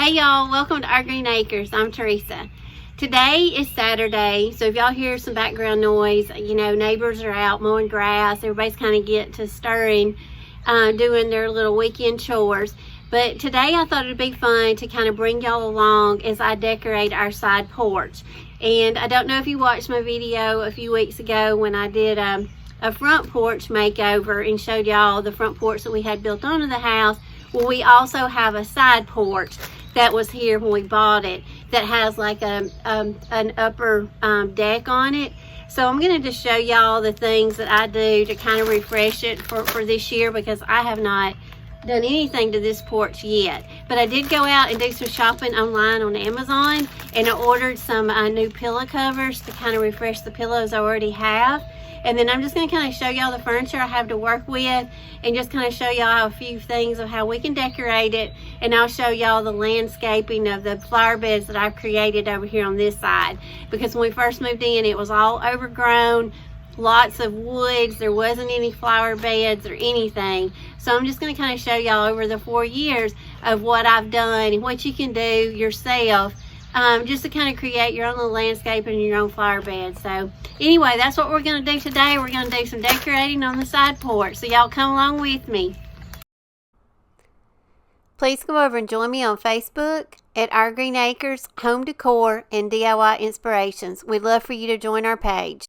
Hey y'all, welcome to Our Green Acres. I'm Teresa. Today is Saturday, so if y'all hear some background noise, you know, neighbors are out mowing grass. Everybody's kind of getting to stirring, doing their little weekend chores. But today I thought it'd be fun to kind of bring y'all along as I decorate our side porch. And I don't know if you watched my video a few weeks ago when I did a front porch makeover and showed y'all the front porch that we had built onto the house. Well, we also have a side porch that was here when we bought it that has like an upper deck on it. So I'm going to just show y'all the things that I do to kind of refresh it for this year, because I have not done anything to this porch yet. But I did go out and do some shopping online on Amazon, and I ordered some new pillow covers to kind of refresh the pillows I already have. And then I'm just going to kind of show y'all the furniture I have to work with, and just kind of show y'all a few things of how we can decorate it. And I'll show y'all the landscaping of the flower beds that I've created over here on this side, because when we first moved in it was all overgrown, lots of woods, there wasn't any flower beds or anything. So I'm just going to kind of show y'all over the 4 years of what I've done and what you can do yourself, just to kind of create your own little landscape and your own flower bed. So anyway, that's what we're going to do today. We're going to do some decorating on the side porch. So y'all come along with me. Please come over and join me on Facebook at Our Green Acres Home Decor and DIY Inspirations. We'd love for you to join our page.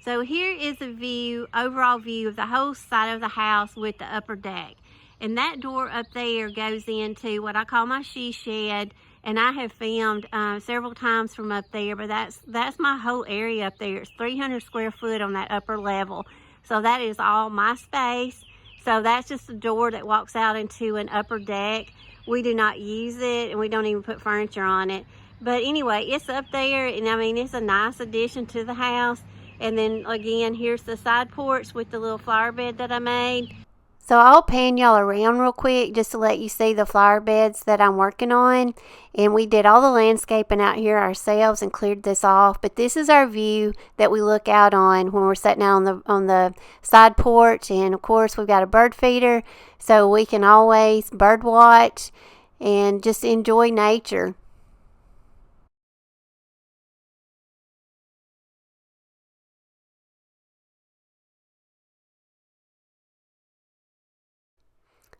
So here is a view, overall view of the whole side of the house with the upper deck. And that door up there goes into what I call my she shed. And I have filmed several times from up there, but that's my whole area up there. It's 300 square foot on that upper level. So that is all my space. So that's just a door that walks out into an upper deck. We do not use it, and we don't even put furniture on it. But anyway, it's up there, and I mean, it's a nice addition to the house. And then again, here's the side porch with the little flower bed that I made. So I'll pan y'all around real quick just to let you see the flower beds that I'm working on. And we did all the landscaping out here ourselves and cleared this off. But this is our view that we look out on when we're sitting out on the side porch. And of course we've got a bird feeder, so we can always bird watch and just enjoy nature.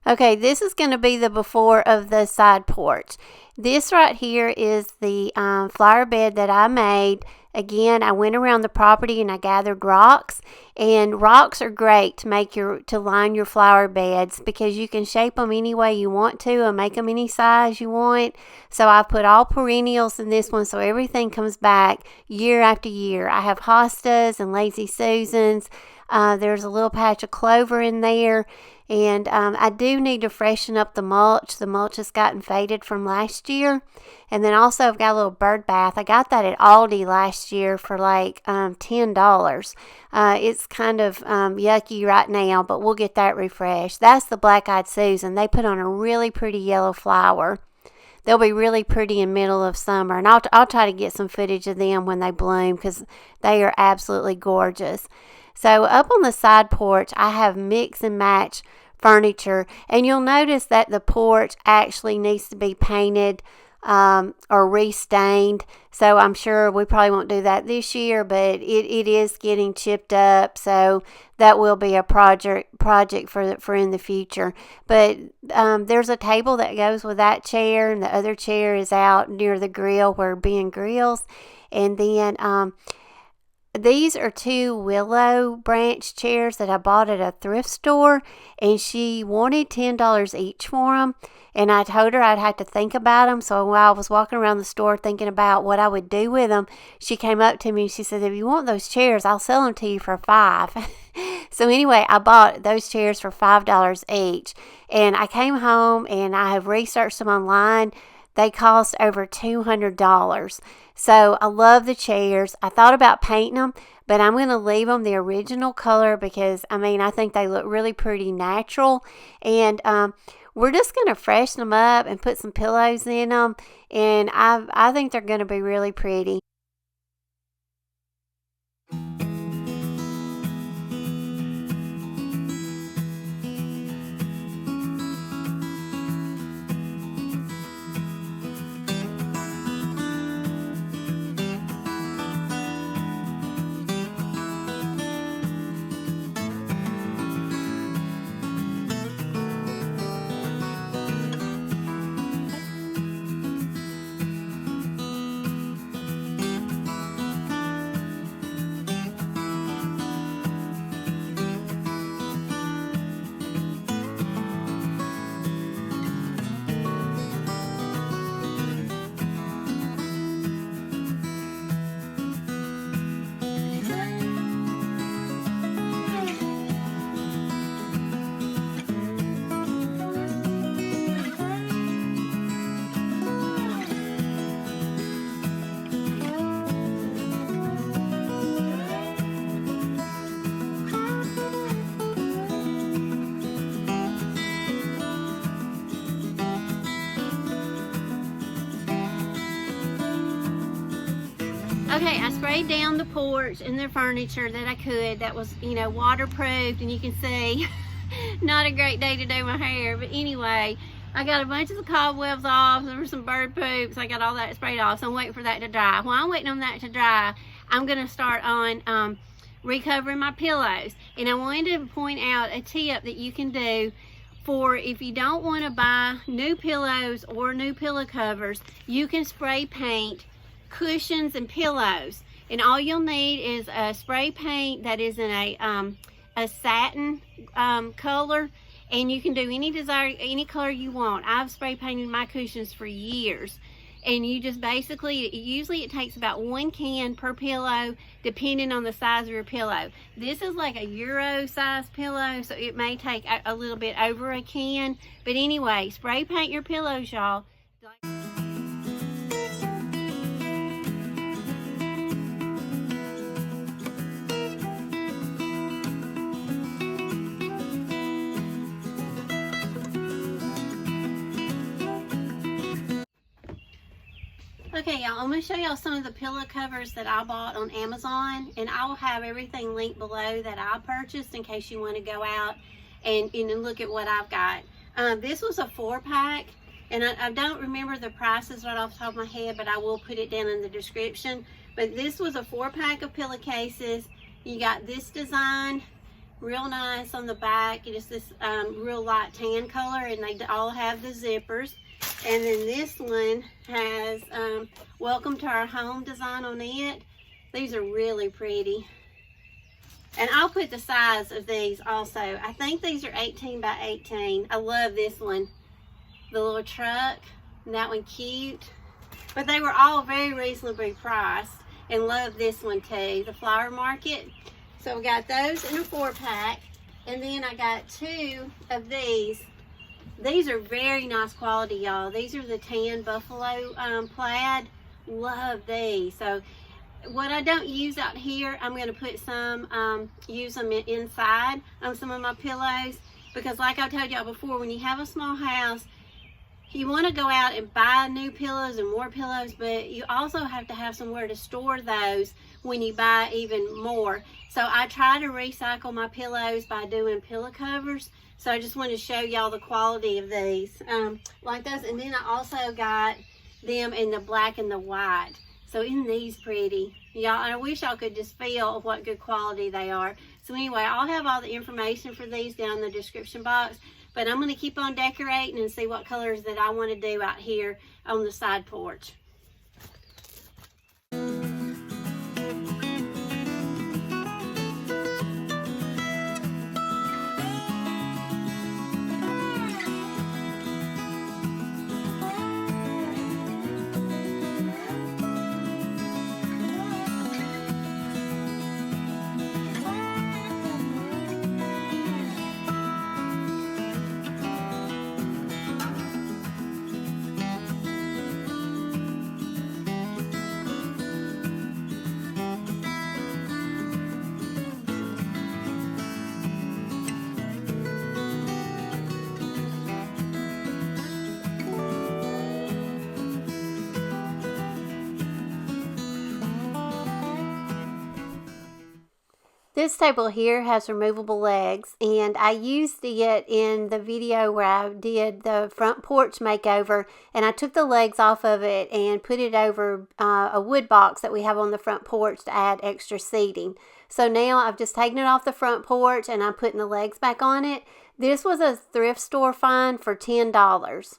Okay, this is going to be the before of the side porch. This right here is the flower bed that I made. Again, I went around the property and I gathered rocks. And rocks are great to line your flower beds, because you can shape them any way you want to and make them any size you want. So I put all perennials in this one, so everything comes back year after year. I have hostas and lazy susans. There's a little patch of clover in there. And I do need to freshen up the mulch. The mulch has gotten faded from last year. And then also I've got a little bird bath. I got that at Aldi last year for like $10. It's kind of yucky right now, but we'll get that refreshed. That's the black-eyed Susan. They put on a really pretty yellow flower. They'll be really pretty in middle of summer. And I'll try to get some footage of them when they bloom, because they are absolutely gorgeous. So up on the side porch, I have mix and match furniture, and you'll notice that the porch actually needs to be painted or restained. So I'm sure we probably won't do that this year, but it is getting chipped up, so that will be a project for in the future. But there's a table that goes with that chair, and the other chair is out near the grill where Ben grills. And then these are 2 willow branch chairs that I bought at a thrift store, and she wanted $10 each for them. And I told her I'd have to think about them. So while I was walking around the store thinking about what I would do with them, she came up to me and she said, "If you want those chairs, I'll sell them to you for $5." So anyway, I bought those chairs for $5 each. And I came home and I have researched them online. They cost over $200. So I love the chairs. I thought about painting them, but I'm going to leave them the original color, because I mean, I think they look really pretty natural. And we're just going to freshen them up and put some pillows in them. And I think they're going to be really pretty. Okay, I sprayed down the porch and the furniture that I could. That was, you know, waterproofed, and you can see not a great day to do my hair, but anyway, I got a bunch of the cobwebs off. There were some bird poops. I got all that sprayed off, so I'm waiting for that to dry. While I'm waiting on that to dry, I'm gonna start on recovering my pillows. And I wanted to point out a tip that you can do for if you don't want to buy new pillows or new pillow covers. You can spray paint cushions and pillows, and all you'll need is a spray paint that is in a satin color, and you can do any color you want. I've spray painted my cushions for years, and you just basically, usually it takes about 1 can per pillow depending on the size of your pillow. This is like a Euro size pillow, so it may take a little bit over a can, but anyway, spray paint your pillows, y'all. Okay, y'all, I'm going to show y'all some of the pillow covers that I bought on Amazon, and I will have everything linked below that I purchased in case you want to go out and look at what I've got. This was a 4-pack, and I don't remember the prices right off the top of my head, but I will put it down in the description. But this was a 4-pack of pillowcases. You got this design, real nice on the back. It is this real light tan color, and they all have the zippers. And then this one has welcome to our home design on it. These are really pretty. And I'll put the size of these also. I think these are 18 by 18. I love this one. The little truck, and that one cute. But they were all very reasonably priced, and love this one too, the flower market. So we got those in a 4-pack. And then I got 2 of these. These are very nice quality, y'all. These are the tan buffalo plaid. Love these. So what I don't use out here, I'm going to put some, use them inside on some of my pillows. Because like I told y'all before, when you have a small house, you want to go out and buy new pillows and more pillows, but you also have to have somewhere to store those when you buy even more. So I try to recycle my pillows by doing pillow covers. So I just wanted to show y'all the quality of these, like those. And then I also got them in the black and the white. So isn't these pretty? Y'all, I wish y'all could just feel what good quality they are. So anyway, I'll have all the information for these down in the description box. But I'm going to keep on decorating and see what colors that I want to do out here on the side porch. This table here has removable legs, and I used it in the video where I did the front porch makeover, and I took the legs off of it and put it over a wood box that we have on the front porch to add extra seating. So now I've just taken it off the front porch and I'm putting the legs back on it. This was a thrift store find for $10.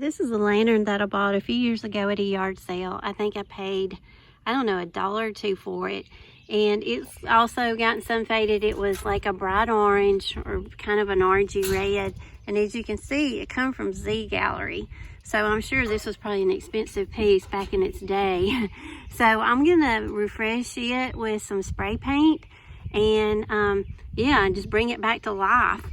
this is a lantern that I bought a few years ago at a yard sale. I think I paid, I don't know, $1 or $2 for it. And it's also gotten some faded. It was like a bright orange or kind of an orangey red. And as you can see, it come from Z Gallery. So I'm sure this was probably an expensive piece back in its day. So I'm gonna refresh it with some spray paint and yeah, and just bring it back to life.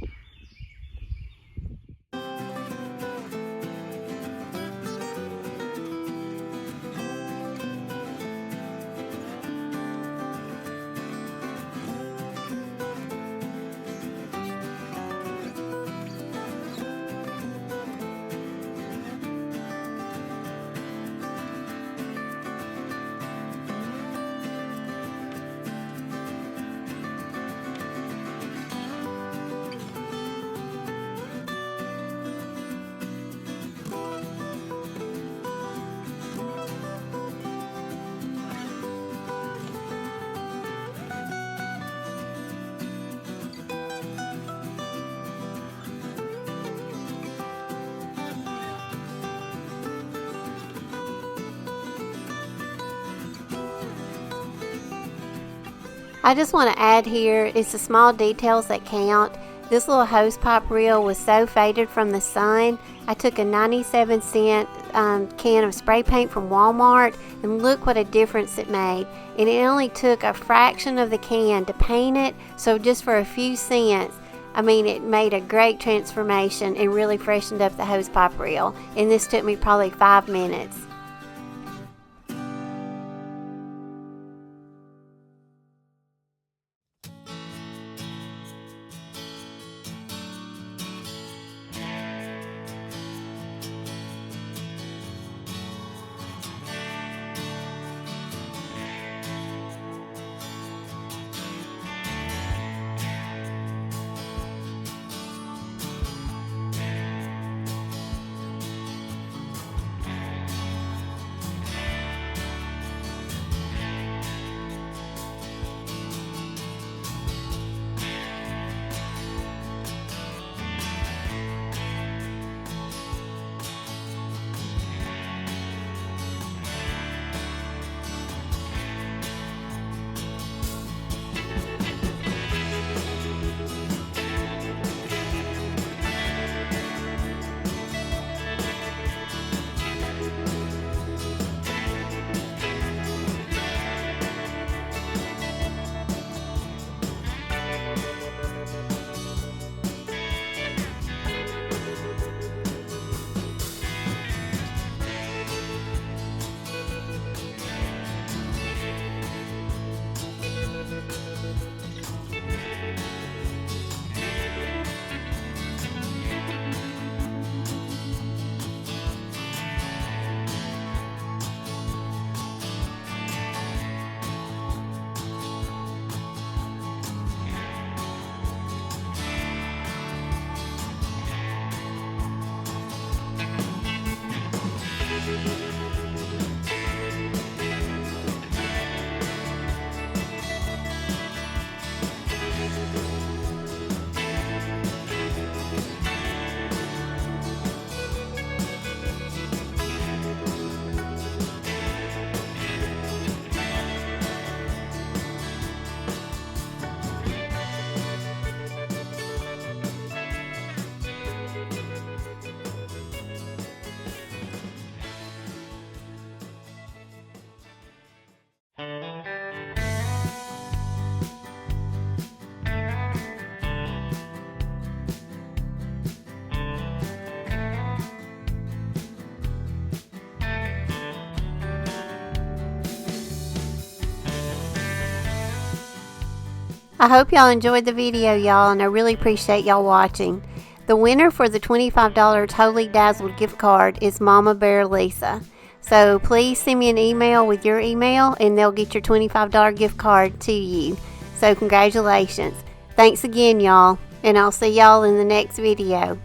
I just want to add here, it's the small details that count. This little hose pipe reel was so faded from the sun. I took a 97-cent can of spray paint from Walmart, and look what a difference it made. And it only took a fraction of the can to paint it, so just for a few cents, I mean, it made a great transformation and really freshened up the hose pipe reel. And this took me probably 5 minutes. I hope y'all enjoyed the video, y'all, and I really appreciate y'all watching. The winner for the $25 Totally Dazzled gift card is Mama Bear Lisa. So please send me an email with your email and they'll get your $25 gift card to you. So congratulations. Thanks again, y'all, and I'll see y'all in the next video.